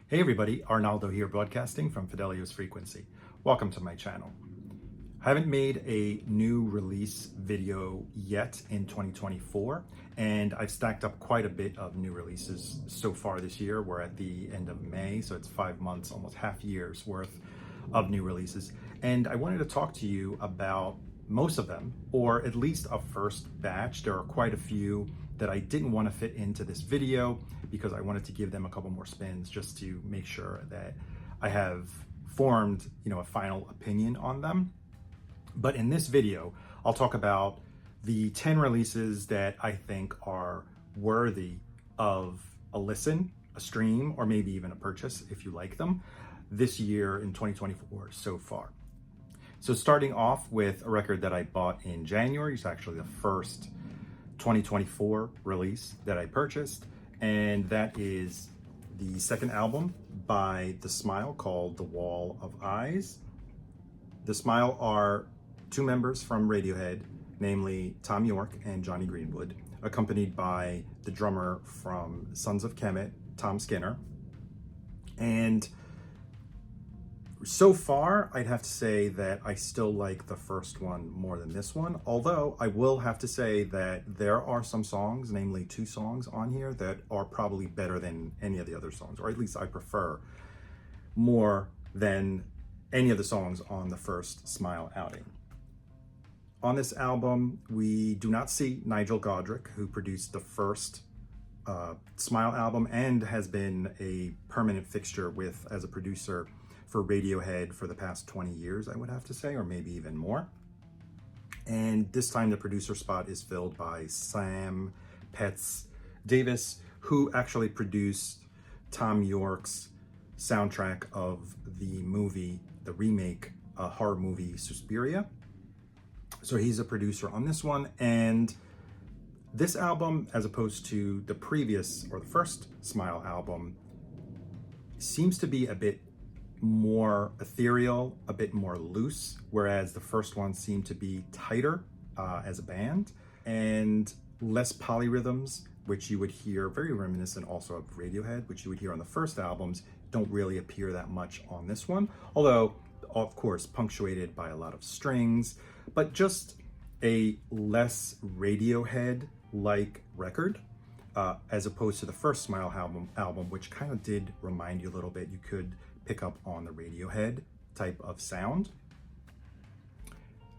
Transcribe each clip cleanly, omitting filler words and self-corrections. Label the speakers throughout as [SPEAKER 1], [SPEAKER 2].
[SPEAKER 1] Hey everybody, Arnaldo here broadcasting from Fidelio's Frequency. Welcome to my channel. I haven't made a new release video yet in 2024, and I've stacked up quite a bit of new releases so far this year. We're at the end of May, so it's 5 months, almost half year's worth of new releases. And I wanted to talk to you about most of them, or at least a first batch. There are quite a few that I didn't want to fit into this video because I wanted to give them a couple more spins just to make sure that I have formed, a final opinion on them. But in this video, I'll talk about the 10 releases that I think are worthy of a listen, a stream, or maybe even a purchase if you like them this year in 2024 so far. So starting off with a record that I bought in January, it's actually the first 2024 release that I purchased, and that is the second album by The Smile called The Wall of Eyes. The Smile are two members from Radiohead, namely Tom York and Johnny Greenwood, accompanied by the drummer from Sons of Kemet, Tom Skinner. And so far, I'd have to say that I still like the first one more than this one, although I will have to say that there are some songs, namely 2 songs on here, that are probably better than any of the other songs, or at least I prefer more than any of the songs on the first Smile outing. On this album, we do not see Nigel Godrich, who produced the first Smile album and has been a permanent fixture as a producer for Radiohead for the past 20 years, I would have to say, or maybe even more. And this time the producer spot is filled by Sam Petz Davis, who actually produced Tom York's soundtrack of the remake horror movie Suspiria. So he's a producer on this one, and this album, as opposed to the previous or the first Smile album, seems to be a bit more ethereal, a bit more loose, whereas the first one seemed to be tighter as a band and less polyrhythms, which you would hear, very reminiscent also of Radiohead, which you would hear on the first albums, don't really appear that much on this one, although of course punctuated by a lot of strings, but just a less Radiohead-like record. As opposed to the first Smile album, which kind of did remind you a little bit. You could pick up on the Radiohead type of sound.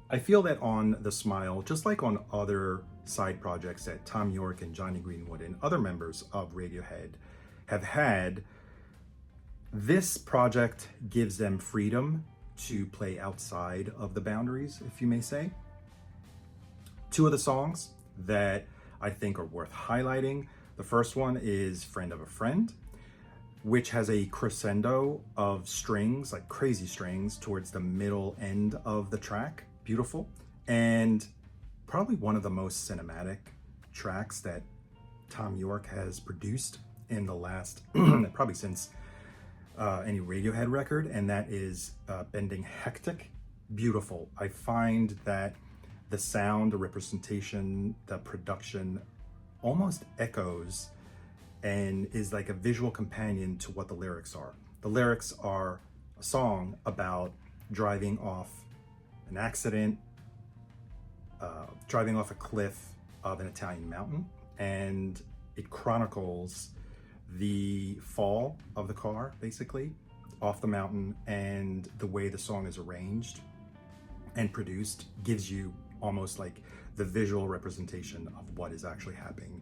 [SPEAKER 1] I feel that on The Smile, just like on other side projects that Tom York and Johnny Greenwood and other members of Radiohead have had, this project gives them freedom to play outside of the boundaries, if you may say. 2 of the songs that I think are worth highlighting. The first one is Friend of a Friend, which has a crescendo of strings, like crazy strings, towards the middle end of the track. Beautiful. And probably one of the most cinematic tracks that Tom York has produced in the last, probably since any Radiohead record, and that is Bending Hectic. Beautiful. I find that the sound, the representation, the production almost echoes and is like a visual companion to what the lyrics are. The lyrics are a song about driving off an accident, driving off a cliff of an Italian mountain, and it chronicles the fall of the car, basically, off the mountain, and the way the song is arranged and produced gives you almost like the visual representation of what is actually happening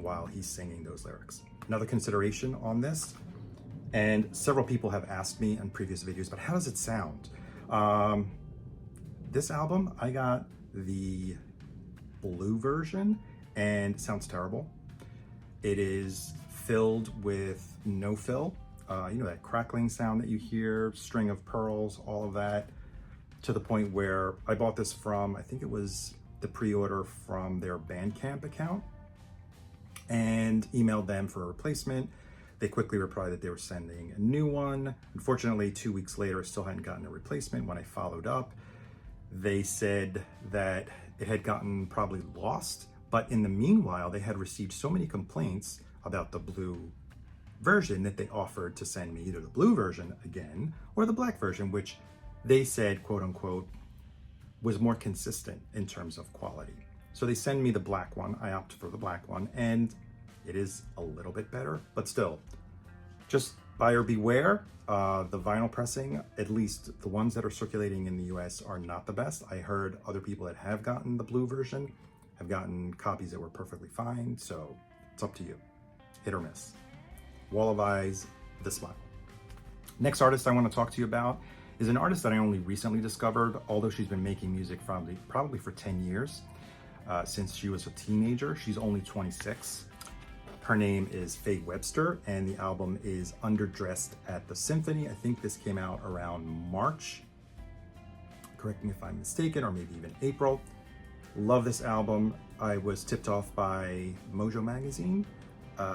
[SPEAKER 1] while he's singing those lyrics. Another consideration on this, and several people have asked me in previous videos, but how does it sound? This album, I got the blue version, and it sounds terrible. It is filled with no fill, that crackling sound that you hear, string of pearls, all of that, to the point where I bought this from, I think it was the pre-order from their Bandcamp account, and emailed them for a replacement. They quickly replied that they were sending a new one. Unfortunately, 2 weeks later, I still hadn't gotten a replacement. When I followed up, they said that it had gotten probably lost, but in the meanwhile, they had received so many complaints about the blue version that they offered to send me either the blue version again or the black version, which they said, quote unquote, was more consistent in terms of quality. So they send me the black one. I opt for the black one, and it is a little bit better, but still, just buyer beware. The vinyl pressing, at least the ones that are circulating in the US, are not the best. I heard other people that have gotten the blue version have gotten copies that were perfectly fine, so it's up to you. Hit or miss. Wall of Eyes, The Smile. Next artist I want to talk to you about is an artist that I only recently discovered, although she's been making music probably for 10 years, since she was a teenager. She's only 26. Her name is Faye Webster, and the album is Underdressed at the Symphony. I think this came out around March. Correct me if I'm mistaken, or maybe even April. Love this album. I was tipped off by Mojo Magazine,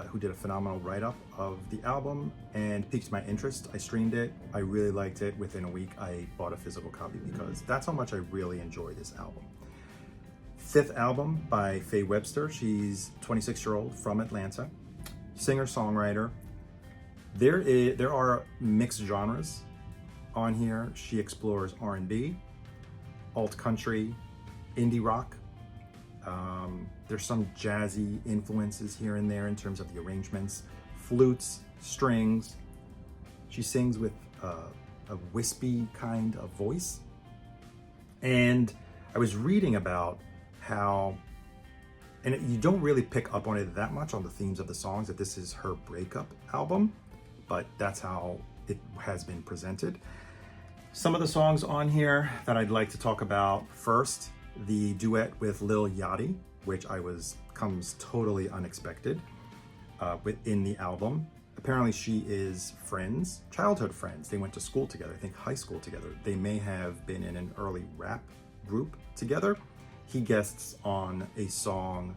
[SPEAKER 1] who did a phenomenal write-up of the album, and piqued my interest. I streamed it. I really liked it. Within a week, I bought a physical copy because that's how much I really enjoy this album. Fifth album by Faye Webster. She's a 26-year-old from Atlanta, singer-songwriter. There are mixed genres on here. She explores R&B, alt country, indie rock. There's some jazzy influences here and there in terms of the arrangements, flutes, strings. She sings with a wispy kind of voice. And I was reading about how, and you don't really pick up on it that much on the themes of the songs, that this is her breakup album, but that's how it has been presented. Some of the songs on here that I'd like to talk about: first, the duet with Lil Yachty, which comes totally unexpected within the album. Apparently she is friends, childhood friends. They went to school together, I think high school together. They may have been in an early rap group together. He guests on a song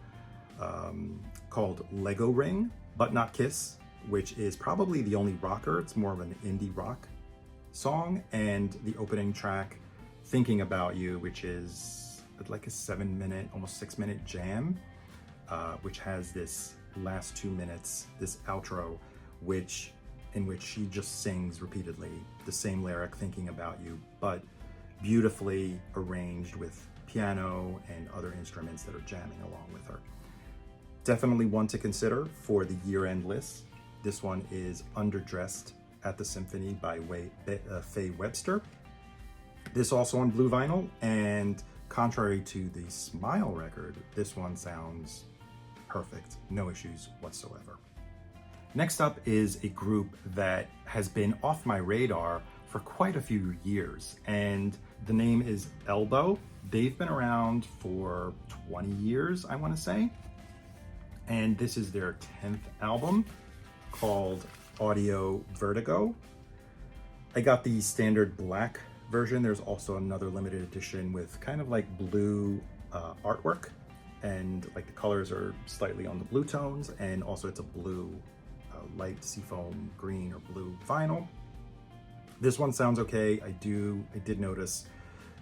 [SPEAKER 1] called Lego Ring, But Not Kiss, which is probably the only rocker. It's more of an indie rock song. And the opening track, Thinking About You, which is like a 7-minute, almost 6-minute jam, which has this last 2 minutes, this outro, in which she just sings repeatedly the same lyric, Thinking About You, but beautifully arranged with piano and other instruments that are jamming along with her. Definitely one to consider for the year-end list. This one is Underdressed at the Symphony by Faye Webster. This also on blue vinyl, and contrary to the Smile record, this one sounds perfect. No issues whatsoever. Next up is a group that has been off my radar for quite a few years, and the name is Elbow. They've been around for 20 years, I want to say, and this is their 10th album called Audio Vertigo. I got the standard black version. There's also another limited edition with kind of like blue artwork, and like the colors are slightly on the blue tones, and also it's a blue light seafoam green or blue vinyl. This one sounds okay. I did notice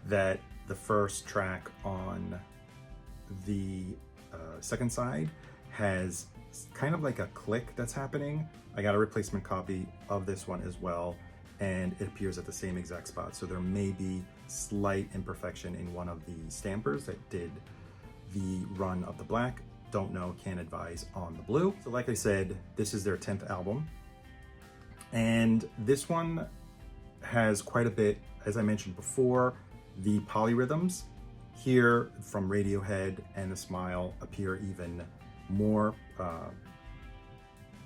[SPEAKER 1] that the first track on the second side has kind of like a click that's happening. I got a replacement copy of this one as well, and it appears at the same exact spot. So there may be slight imperfection in one of the stampers that did the run of the black. Don't know, can't advise on the blue. So like I said, this is their 10th album. And this one has quite a bit, as I mentioned before, the polyrhythms here from Radiohead and The Smile appear even more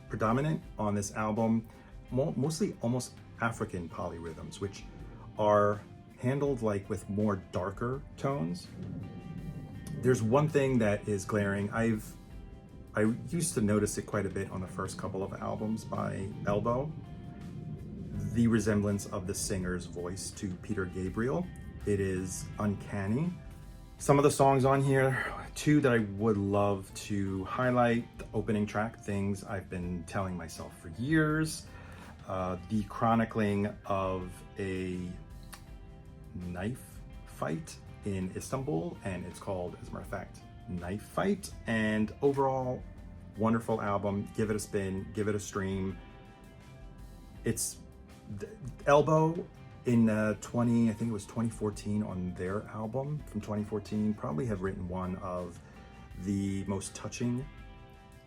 [SPEAKER 1] predominant on this album. Mostly almost African polyrhythms, which are handled like with more darker tones. There's one thing that is glaring. I used to notice it quite a bit on the first couple of albums by Elbow, the resemblance of the singer's voice to Peter Gabriel. It is uncanny. Some of the songs on here, two that I would love to highlight: the opening track, Things I've Been Telling Myself for Years, the chronicling of a knife fight in Istanbul, and it's called, as a matter of fact, Knife Fight. And overall, wonderful album. Give it a spin, give it a stream. It's Elbow in I think it was 2014 on their album from 2014, probably have written one of the most touching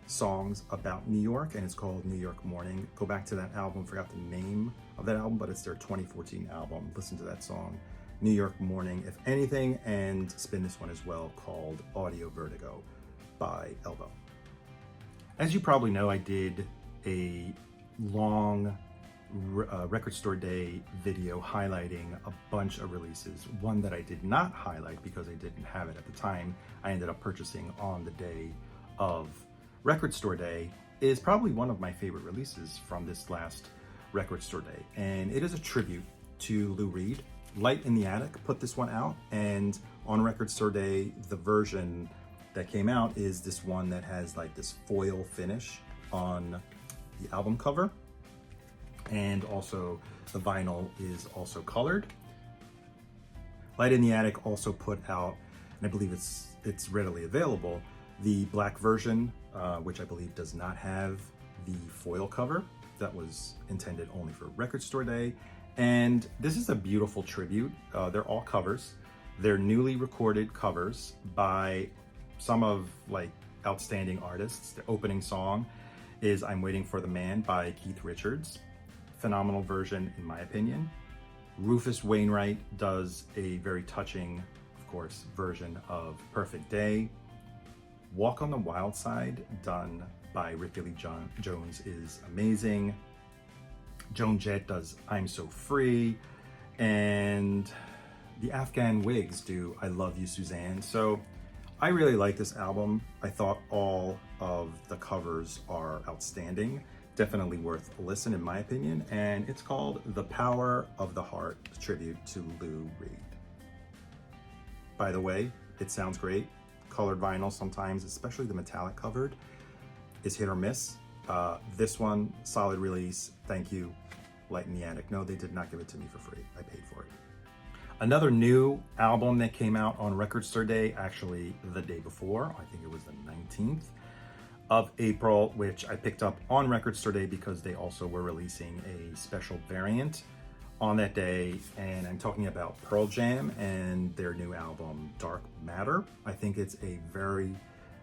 [SPEAKER 1] songs about New York, and it's called New York Morning. Go back to that album, forgot the name of that album, but it's their 2014 album. Listen to that song, New York Morning, if anything, and spin this one as well, called Audio Vertigo by Elbow. As you probably know, I did a long record store day video highlighting a bunch of releases. One that I did not highlight because I didn't have it at the time, I ended up purchasing on the day of record store day, is probably one of my favorite releases from this last record store day. And it is a tribute to Lou Reed. Light in the Attic put this one out, and on record store day, the version that came out is this one that has like this foil finish on the album cover. And also the vinyl is also colored. Light in the Attic also put out, and I believe it's readily available, the black version, which I believe does not have the foil cover. That was intended only for record store day. And this is a beautiful tribute. They're all covers. They're newly recorded covers by some of like outstanding artists. The opening song is I'm Waiting for the Man by Keith Richards. Phenomenal version in my opinion. Rufus Wainwright does a very touching, of course, version of Perfect Day. Walk on the Wild Side, done by Ricky Lee Jones, is amazing. Joan Jett does I'm So Free, and the Afghan Wigs do I Love You, Suzanne. So I really like this album. I thought all of the covers are outstanding. Definitely worth a listen in my opinion, and it's called The Power of the Heart, tribute to Lou Reed. By the way, it sounds great. Colored vinyl sometimes, especially the metallic covered, is hit or miss. This one, solid release. Thank you, Light in the Attic. No, they did not give it to me for free. I paid for it. Another new album that came out on Record Store Day, actually the day before, I think it was the 19th of April, which I picked up on Record Store Day because they also were releasing a special variant on that day, and I'm talking about Pearl Jam and their new album, Dark Matter. I think it's a very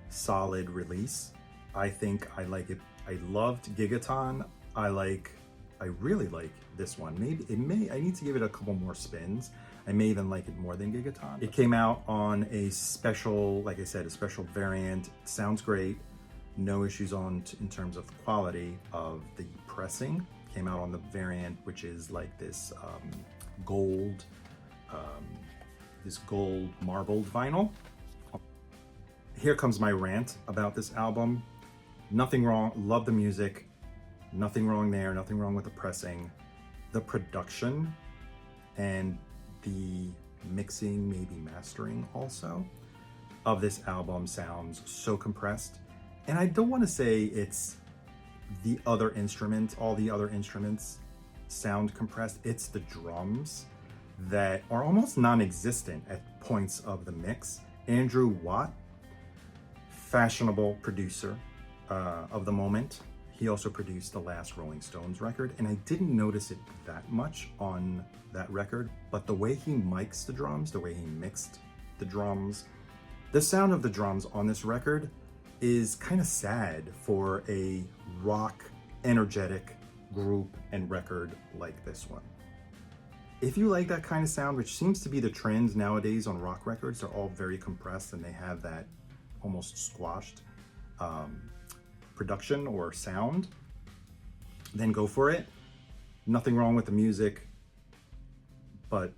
[SPEAKER 1] solid release. I think I like it. I loved Gigaton. I really like this one. I need to give it a couple more spins. I may even like it more than Gigaton. It came out on a special, like I said, a special variant. Sounds great. No issues in terms of quality of the pressing. Came out on the variant, which is like this gold marbled vinyl. Here comes my rant about this album. Nothing wrong, love the music, nothing wrong there, nothing wrong with the pressing. The production and the mixing, maybe mastering also, of this album sounds so compressed. And I don't want to say it's the other instruments, all the other instruments sound compressed. It's the drums that are almost non-existent at points of the mix. Andrew Watt, fashionable producer of the moment. He also produced the last Rolling Stones record, and I didn't notice it that much on that record, but the way he mics the drums, the way he mixed the drums, the sound of the drums on this record is kind of sad for a rock, energetic group and record like this one. If you like that kind of sound, which seems to be the trend nowadays on rock records, they're all very compressed and they have that almost squashed production or sound, then go for it. Nothing wrong with the music, but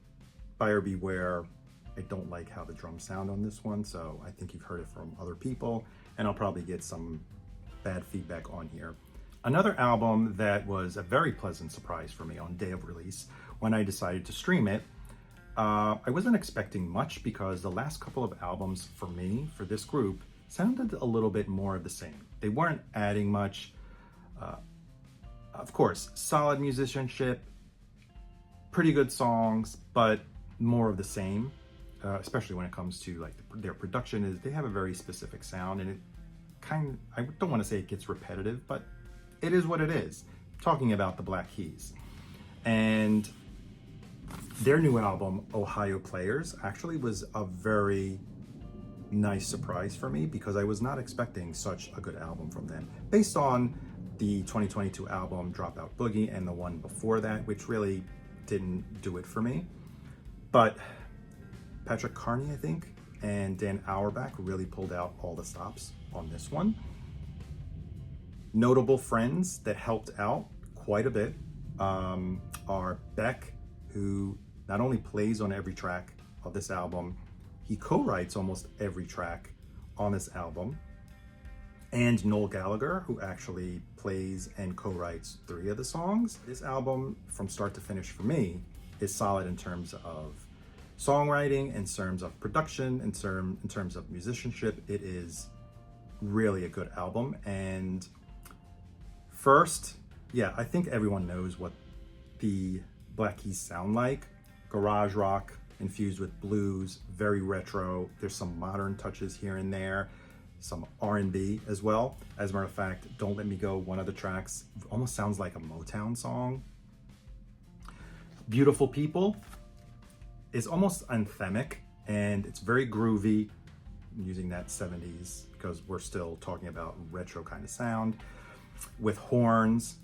[SPEAKER 1] buyer beware. I don't like how the drums sound on this one, so I think you've heard it from other people, and I'll probably get some bad feedback on here. Another album that was a very pleasant surprise for me on day of release when I decided to stream it. I wasn't expecting much because the last couple of albums for me, for this group, sounded a little bit more of the same. They weren't adding much. Of course, solid musicianship, pretty good songs, but more of the same, especially when it comes to like their production. They have a very specific sound, and it I don't want to say it gets repetitive, but it is what it is. talking about the Black Keys. And their new album, Ohio Players, actually was a very nice surprise for me because I was not expecting such a good album from them based on the 2022 album Dropout Boogie and the one before that, which really didn't do it for me. But Patrick Carney, I think, and Dan Auerbach really pulled out all the stops on this one. Notable friends that helped out quite a bit are Beck, who not only plays on every track of this album, he co-writes almost every track on this album, and Noel Gallagher, who actually plays and co-writes 3 of the songs. This album, from start to finish for me, is solid in terms of songwriting, in terms of production, in terms of musicianship. It is really a good album. And first, yeah, I think everyone knows what the Black Keys sound like. Garage rock infused with blues, very retro. There's some modern touches here and there, some R&B as well. As a matter of fact, Don't Let Me Go, one of the tracks, almost sounds like a Motown song. Beautiful People is almost anthemic, and it's very groovy. I'm using that 70s because we're still talking about retro kind of sound with horns.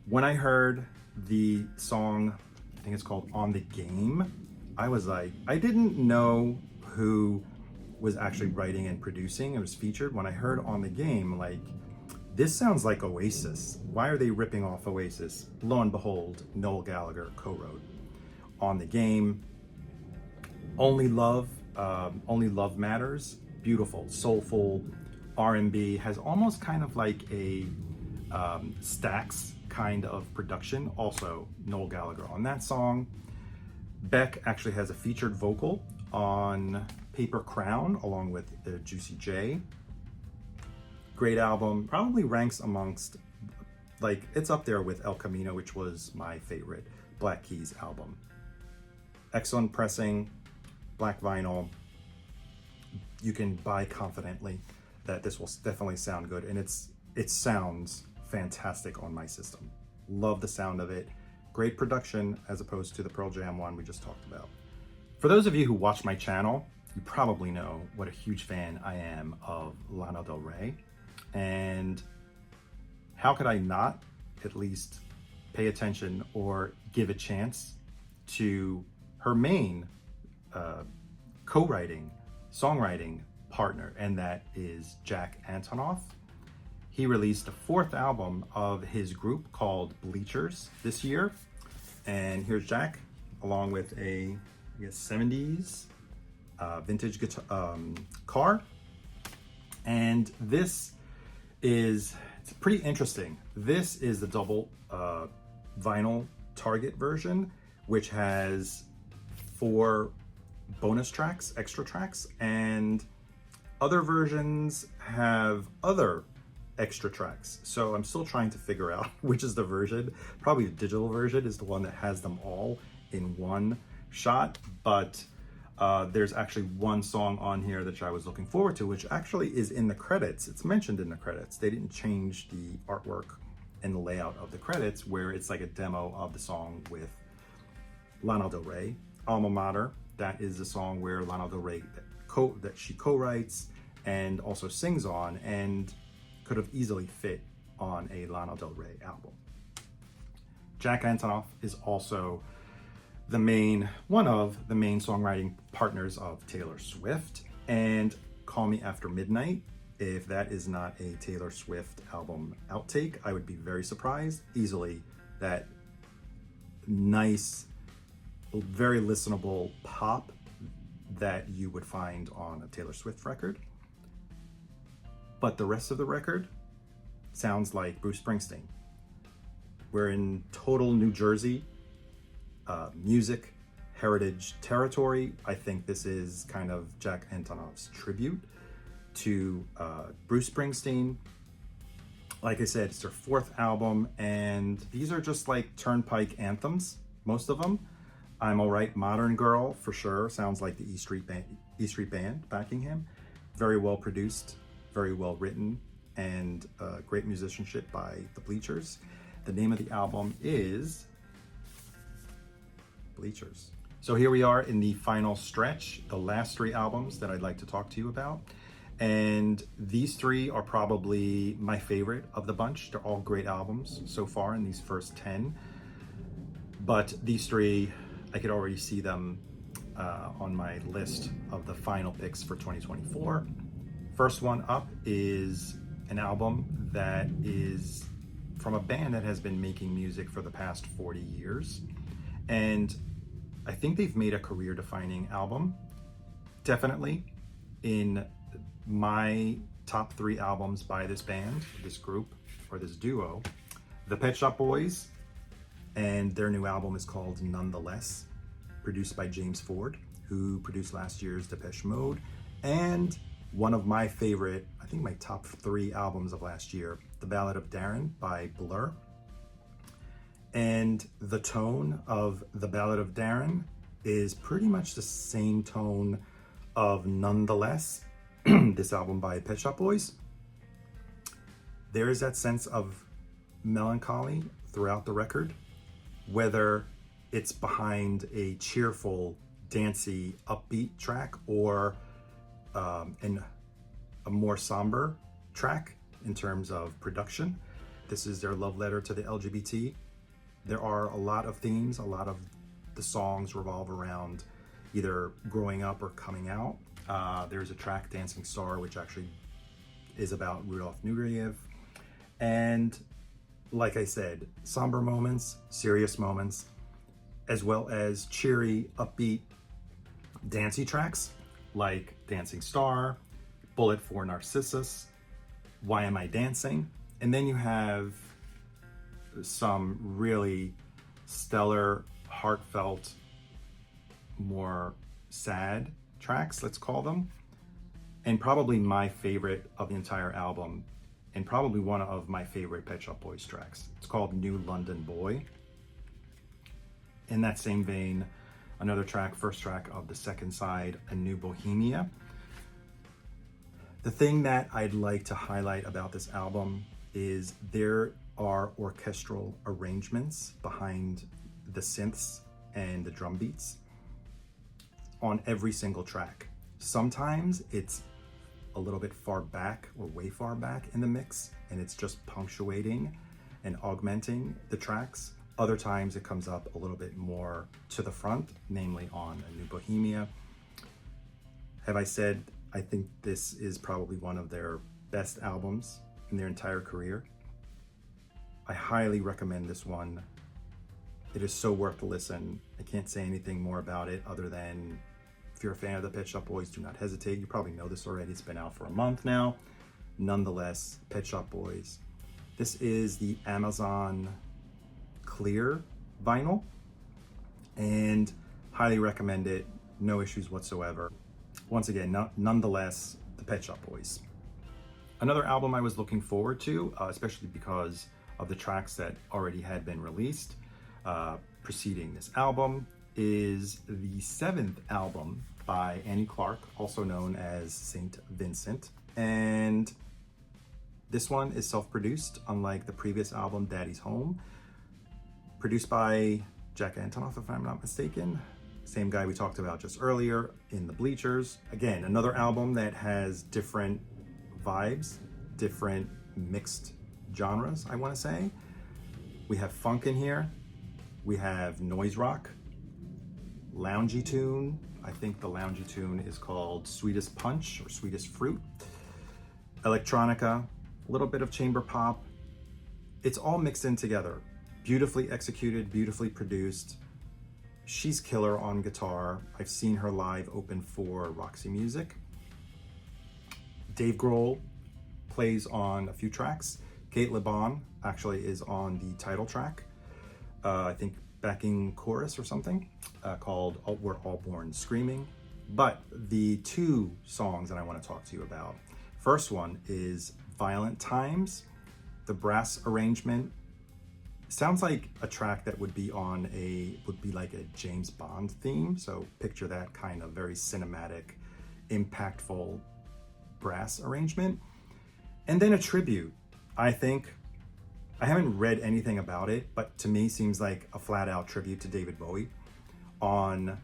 [SPEAKER 1] When I heard the song, I think it's called On the Game, I was like, I didn't know who was actually writing and producing. It was featured. When I heard On the Game, like, this sounds like Oasis. Why are they ripping off Oasis? Lo and behold, Noel Gallagher co-wrote On the Game. Only Love Matters. Beautiful, soulful R&B, has almost kind of like a Stax kind of production. Also, Noel Gallagher on that song. Beck actually has a featured vocal on Paper Crown along with Juicy J. Great album, probably ranks amongst, like, it's up there with El Camino, which was my favorite Black Keys album. Excellent pressing, black vinyl. You can buy confidently that this will definitely sound good, and it sounds fantastic on my system. Love the sound of it. Great production as opposed to the Pearl Jam one we just talked about. For those of you who watch my channel, you probably know what a huge fan I am of Lana Del Rey. And how could I not at least pay attention or give a chance to her main co-writing, songwriting partner, and that is Jack Antonoff. He released the 4th album of his group called Bleachers this year. And here's Jack, along with a, I guess, 70s vintage guitar, car. And this is, it's pretty interesting. This is the double vinyl Target version, which has 4 bonus tracks, extra tracks, and other versions have other extra tracks. So I'm still trying to figure out which is the version. Probably the digital version is the one that has them all in one shot, but there's actually one song on here that I was looking forward to, which actually is in the credits. It's mentioned in the credits. They didn't change the artwork and the layout of the credits, where it's like a demo of the song with Lana Del Rey, Alma Mater. That is the song where Lana Del Rey that she co-writes and also sings on, and could have easily fit on a Lana Del Rey album. Jack Antonoff is also one of the main songwriting partners of Taylor Swift, and Call Me After Midnight. If that is not a Taylor Swift album outtake, I would be very surprised. Easily that nice, very listenable pop that you would find on a Taylor Swift record. But the rest of the record sounds like Bruce Springsteen. We're in total New Jersey music heritage territory. I think this is kind of Jack Antonoff's tribute to Bruce Springsteen. Like I said, it's their 4th album, and these are just like turnpike anthems, most of them. I'm Alright, Modern Girl, for sure. Sounds like the E Street Band backing him. Very well produced, very well written, and great musicianship by the Bleachers. The name of the album is Bleachers. So here we are in the final stretch, the last 3 albums that I'd like to talk to you about. And these 3 are probably my favorite of the bunch. They're all great albums so far in these first 10. But these 3, I could already see them on my list of the final picks for 2024. First one up is an album that is from a band that has been making music for the past 40 years. And I think they've made a career-defining album. Definitely in my top 3 albums by this band, this group, or this duo, the Pet Shop Boys, and their new album is called Nonetheless, produced by James Ford, who produced last year's Depeche Mode, and one of my favorite, I think my top 3 albums of last year, The Ballad of Darren by Blur. And the tone of The Ballad of Darren is pretty much the same tone of Nonetheless, this album by Pet Shop Boys. There is that sense of melancholy throughout the record, whether it's behind a cheerful, dancey, upbeat track or a more somber track in terms of production. This is their love letter to the LGBT. There are a lot of themes, a lot of the songs revolve around either growing up or coming out. There's a track, Dancing Star, which actually is about Rudolph Nureyev. And like I said, somber moments, serious moments, as well as cheery, upbeat, dancey tracks like Dancing Star, Bullet for Narcissus, Why Am I Dancing? And then you have some really stellar, heartfelt, more sad tracks, let's call them. And probably my favorite of the entire album, and probably one of my favorite Pet Shop Boys tracks. It's called New London Boy. In that same vein, another track, first track of the second side, A New Bohemia. The thing that I'd like to highlight about this album is there are orchestral arrangements behind the synths and the drum beats on every single track. Sometimes it's a little bit far back or way far back in the mix, and it's just punctuating and augmenting the tracks. Other times it comes up a little bit more to the front, namely on A New Bohemia. Have I said I think this is probably one of their best albums in their entire career? I highly recommend this one. It is so worth a listen. I can't say anything more about it other than if you're a fan of the Pet Shop Boys, do not hesitate. You probably know this already. It's been out for a month now. Nonetheless, Pet Shop Boys. This is the Amazon Clear vinyl, and highly recommend it. No issues whatsoever. Once again, Nonetheless, the Pet Shop Boys. Another album I was looking forward to, especially because of the tracks that already had been released preceding this album, is the 7th album by Annie Clark, also known as Saint Vincent. And this one is self-produced, unlike the previous album, Daddy's Home. Produced by Jack Antonoff, if I'm not mistaken. Same guy we talked about just earlier in the Bleachers. Again, another album that has different vibes, different mixed genres, I want to say. We have funk in here. We have noise rock, loungy tune. I think the loungy tune is called Sweetest Punch or Sweetest Fruit. Electronica, a little bit of chamber pop. It's all mixed in together. Beautifully executed, beautifully produced. She's killer on guitar. I've seen her live open for Roxy Music. Dave Grohl plays on a few tracks. Kate LeBon actually is on the title track. I think backing chorus or something called We're All Born Screaming. But the 2 songs that I want to talk to you about. First one is Violent Times. The brass arrangement sounds like a track that would be like a James Bond theme. So picture that kind of very cinematic, impactful brass arrangement. And then a tribute. I think I haven't read anything about it, but to me seems like a flat out tribute to David Bowie on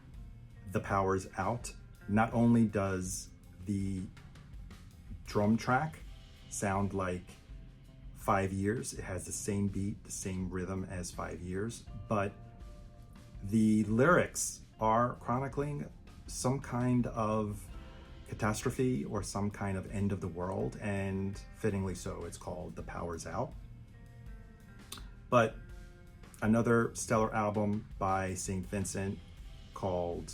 [SPEAKER 1] The Power's Out. Not only does the drum track sound like 5 Years, it has the same beat, the same rhythm as 5 Years, but the lyrics are chronicling some kind of catastrophe or some kind of end of the world, and fittingly so, it's called The Power's Out. But another stellar album by St. Vincent called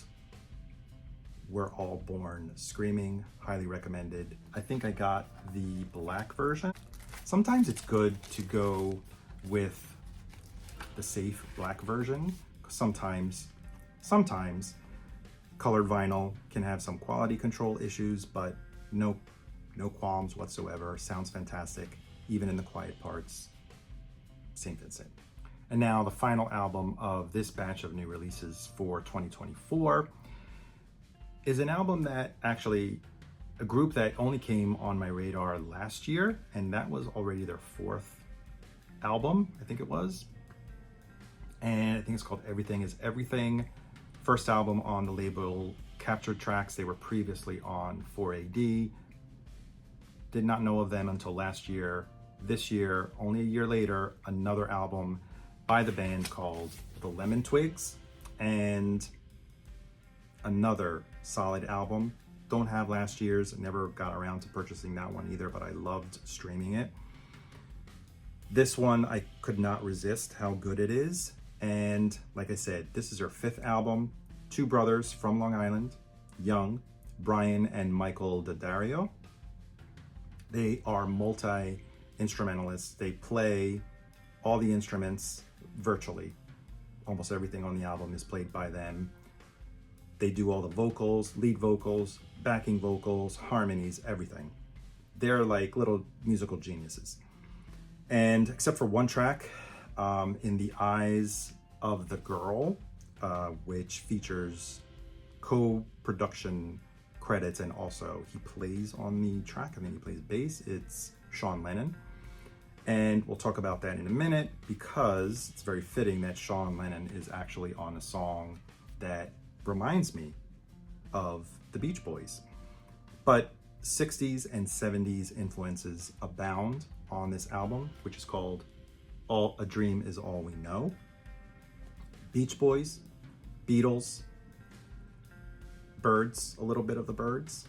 [SPEAKER 1] We're All Born Screaming, highly recommended. I think I got the black version. Sometimes it's good to go with the safe black version. Sometimes colored vinyl can have some quality control issues, but no qualms whatsoever. Sounds fantastic, even in the quiet parts. St. Vincent. And now the final album of this batch of new releases for 2024 is an album that actually, a group that only came on my radar last year, and that was already their 4th album, I think it was. And I think it's called Everything is Everything. First album on the label Captured Tracks. They were previously on 4AD. Did not know of them until last year. This year, only a year later, another album by the band called The Lemon Twigs, and another solid album. Don't have last year's, never got around to purchasing that one either, but I loved streaming it. This one, I could not resist how good it is. And like I said, this is their 5th album. 2 brothers from Long Island, young, Brian and Michael Daddario. They are multi-instrumentalists. They play all the instruments virtually. Almost everything on the album is played by them. They do all the vocals, lead vocals, backing vocals, harmonies, everything. They're like little musical geniuses. And except for one track, In the Eyes of the Girl, which features co-production credits, and also he plays on the track. I think he plays bass. It's Sean Lennon. And we'll talk about that in a minute, because it's very fitting that Sean Lennon is actually on a song that reminds me of the Beach Boys. But 60s and 70s influences abound on this album, which is called A Dream Is All We Know. Beach Boys, Beatles, Byrds, a little bit of the Byrds,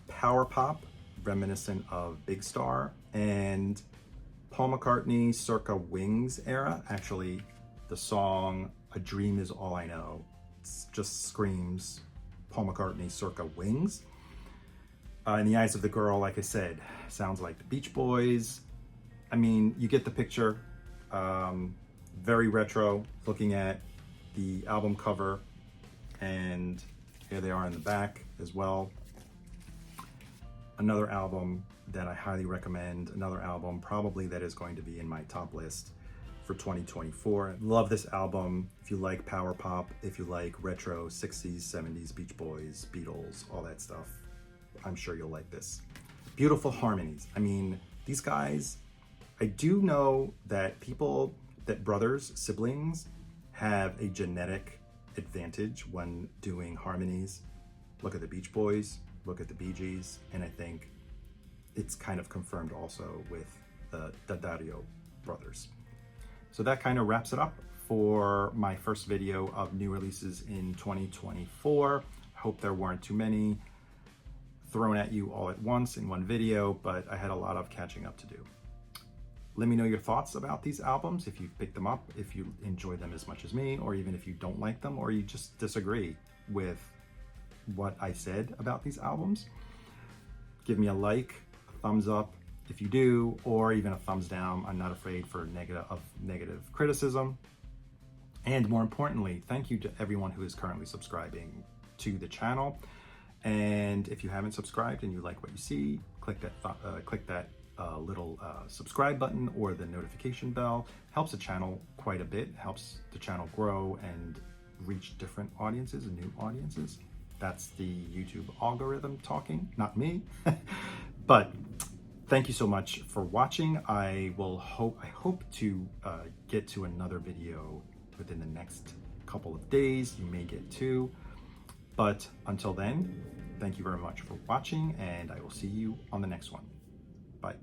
[SPEAKER 1] power pop, reminiscent of Big Star, and Paul McCartney circa Wings era. Actually, the song A Dream Is All I Know just screams Paul McCartney circa Wings. In the Eyes of the Girl, like I said, sounds like the Beach Boys. I mean, you get the picture. Very retro, looking at the album cover, and here they are in the back as well. Another album that I highly recommend, another album probably that is going to be in my top list for 2024. Love this album. If you like power pop, if you like retro 60s, 70s, Beach Boys, Beatles, all that stuff, I'm sure you'll like this. Beautiful harmonies. I mean, these guys, I do know that brothers, siblings, have a genetic advantage when doing harmonies. Look at the Beach Boys, look at the Bee Gees, and I think it's kind of confirmed also with the Daddario brothers. So that kind of wraps it up for my first video of new releases in 2024. I hope there weren't too many thrown at you all at once in one video, but I had a lot of catching up to do. Let me know your thoughts about these albums, if you've picked them up, if you enjoy them as much as me, or even if you don't like them, or you just disagree with what I said about these albums. Give me a like, a thumbs up if you do, or even a thumbs down. I'm not afraid for negative criticism. And more importantly, thank you to everyone who is currently subscribing to the channel. And if you haven't subscribed and you like what you see, click that little subscribe button or the notification bell. Helps the channel quite a bit, helps the channel grow and reach different audiences and new audiences. That's the YouTube algorithm talking, not me. But Thank you so much for watching. I hope to get to another video within the next couple of days. You may get two, but until then, thank you very much for watching, and I will see you on the next one. Bye.